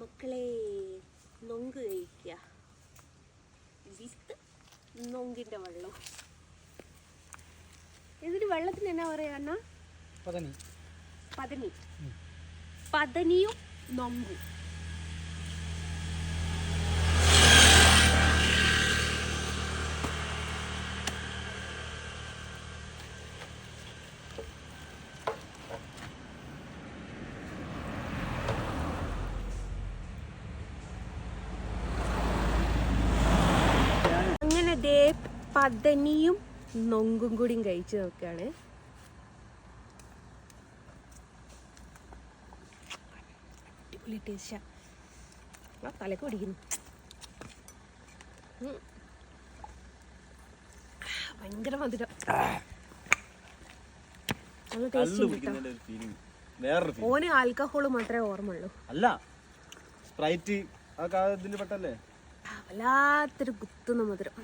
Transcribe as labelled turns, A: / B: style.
A: മക്കളെ നൊങ്ക് കഴിക്കുക. വിത്ത് നൊങ്കിൻ്റെ വെള്ളം. ഇതിന് വെള്ളത്തിന് എന്നാ പറയാ അണ്ണാ? പതനി. പതനിയും നൊങ്കും. അങ്ങനെ ദേ പതനിയും നൊങ്കും കൂടിയും കഴിച്ചു നോക്കുകയാണ്. അടിപൊളി ടേസ്റ്റാ. തലക്ക് പിടിക്കുന്നു. ഭയങ്കര മധുരം. ഓന് ആൽക്കഹോള് മാത്രമേ ഓർമ്മയുള്ളൂ.
B: അല്ല സ്പ്രൈറ്റ് വല്ലാത്തൊരു കുത്തുന്ന മധുരം.